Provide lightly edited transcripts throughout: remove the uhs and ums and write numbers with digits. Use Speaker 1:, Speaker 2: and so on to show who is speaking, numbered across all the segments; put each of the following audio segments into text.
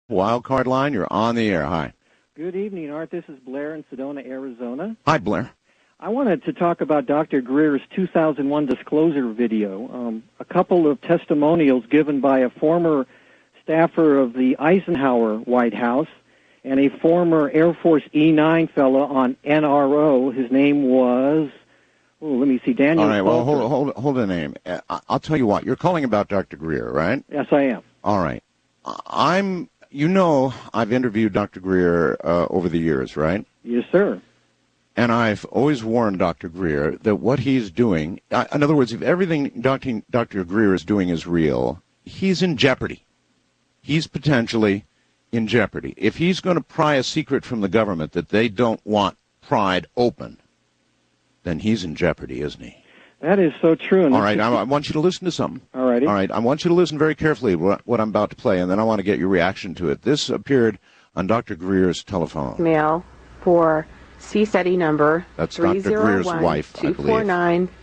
Speaker 1: Wild Card Line, you're on the air. Hi.
Speaker 2: Good evening, Art. This is Blair in Sedona, Arizona.
Speaker 1: Hi, Blair.
Speaker 2: I wanted to talk about Dr. Greer's 2001 disclosure video. A couple of testimonials given by a former staffer of the Eisenhower White House and a former Air Force E-9 fellow on NRO. His name was, let me see, Daniel.
Speaker 1: All right, well, hold the name. I'll tell you what, you're calling about Dr. Greer, right?
Speaker 2: Yes, I am.
Speaker 1: All right. I've interviewed Dr. Greer over the years, right?
Speaker 2: Yes, sir.
Speaker 1: And I've always warned Dr. Greer that what he's doing, in other words, if everything Dr. Greer is doing is real, he's in jeopardy. He's potentially in jeopardy. If he's going to pry a secret from the government that they don't want pried open, then he's in jeopardy, isn't he?
Speaker 2: That is so true.
Speaker 1: All right, I want you to listen to something.
Speaker 2: All righty.
Speaker 1: All right, I want you to listen very carefully to what I'm about to play, and then I want to get your reaction to it. This appeared on Dr. Greer's telephone.
Speaker 3: Mail for CSETI number.
Speaker 1: That's Dr. Greer's wife, I believe.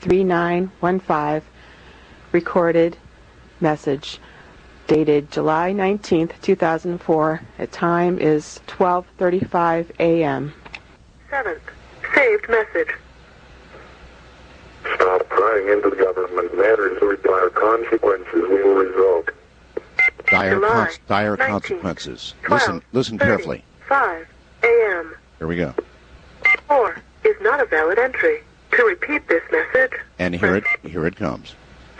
Speaker 3: 249-3915. Recorded message dated July 19th, 2004. The time is 12:35 a.m.
Speaker 4: 7th. Saved message.
Speaker 5: Stop prying into the government matters or dire consequences will result.
Speaker 1: Dire consequences. Listen carefully.
Speaker 4: 5 a.m.
Speaker 1: Here we go.
Speaker 4: 4 is not a valid entry. To repeat this message,
Speaker 1: and here it comes.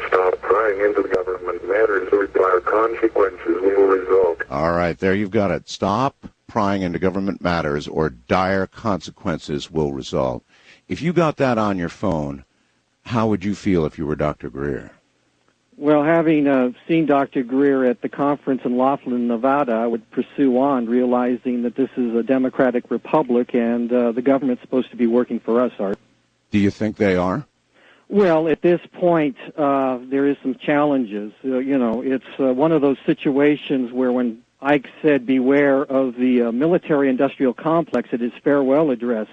Speaker 5: Stop prying into the government matters or dire consequences will result.
Speaker 1: All right, there you've got it. Stop prying into government matters or dire consequences will result. If you got that on your phone, how would you feel if you were Dr. Greer?
Speaker 2: Well, having seen Dr. Greer at the conference in Laughlin, Nevada, I would pursue on, realizing that this is a democratic republic and the government's supposed to be working for us, Art.
Speaker 1: Do you think they are?
Speaker 2: Well, at this point, there is some challenges. It's one of those situations where when Ike said, beware of the military-industrial complex at his farewell address,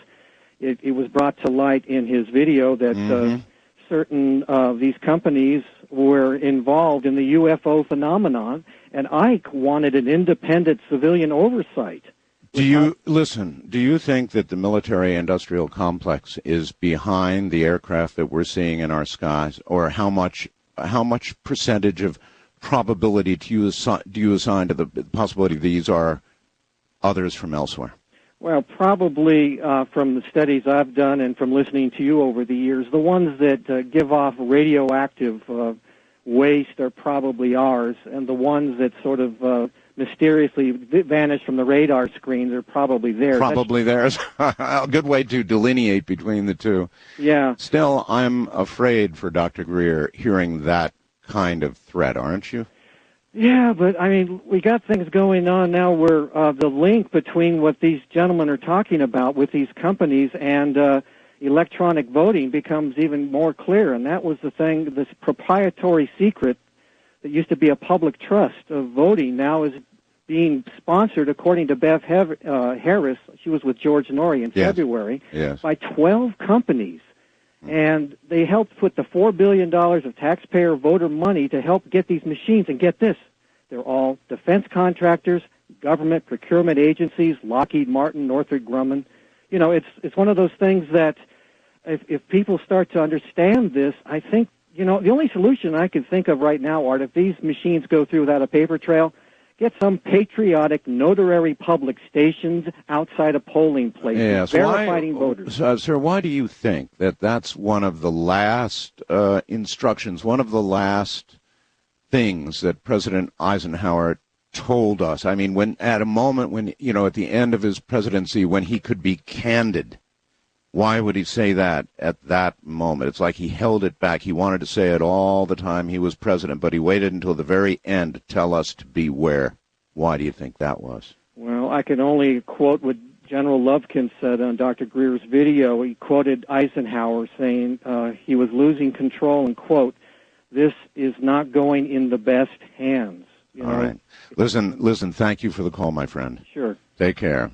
Speaker 2: it was brought to light in his video that certain of these companies were involved in the UFO phenomenon, and Ike wanted an independent civilian oversight.
Speaker 1: Do you think that the military-industrial complex is behind the aircraft that we're seeing in our skies, or how much percentage of probability do you assign to the possibility these are others from elsewhere?
Speaker 2: Well, probably from the studies I've done and from listening to you over the years, the ones that give off radioactive waste are probably ours, and the ones that sort of mysteriously vanish from the radar screens are probably theirs.
Speaker 1: Probably theirs. A good way to delineate between the two.
Speaker 2: Yeah.
Speaker 1: Still, I'm afraid for Dr. Greer hearing that kind of threat, aren't you?
Speaker 2: Yeah, but, I mean, we got things going on now where the link between what these gentlemen are talking about with these companies and electronic voting becomes even more clear, and that was the thing, this proprietary secret that used to be a public trust of voting now is being sponsored, according to Bev Harris, she was with George Norrie in February, by 12 companies. And they helped put the $4 billion of taxpayer voter money to help get these machines. And get this, they're all defense contractors, government procurement agencies, Lockheed Martin, Northrop Grumman. You know, it's one of those things that if people start to understand this, I think, you know, the only solution I can think of right now, Art, if these machines go through without a paper trail, get some patriotic notary public stations outside of polling places, verifying voters.
Speaker 1: Sir, why do you think that that's one of the last instructions, one of the last things that President Eisenhower told us? I mean, when at a moment when, you know, at the end of his presidency, when he could be candid, why would he say that at that moment? It's like he held it back. He wanted to say it all the time he was president, but he waited until the very end to tell us to beware. Why do you think that was?
Speaker 2: Well, I can only quote what General Lufkin said on Dr. Greer's video. He quoted Eisenhower saying he was losing control and, quote, "This is not going in the best hands." You know?
Speaker 1: All right. Listen, thank you for the call, my friend.
Speaker 2: Sure.
Speaker 1: Take care.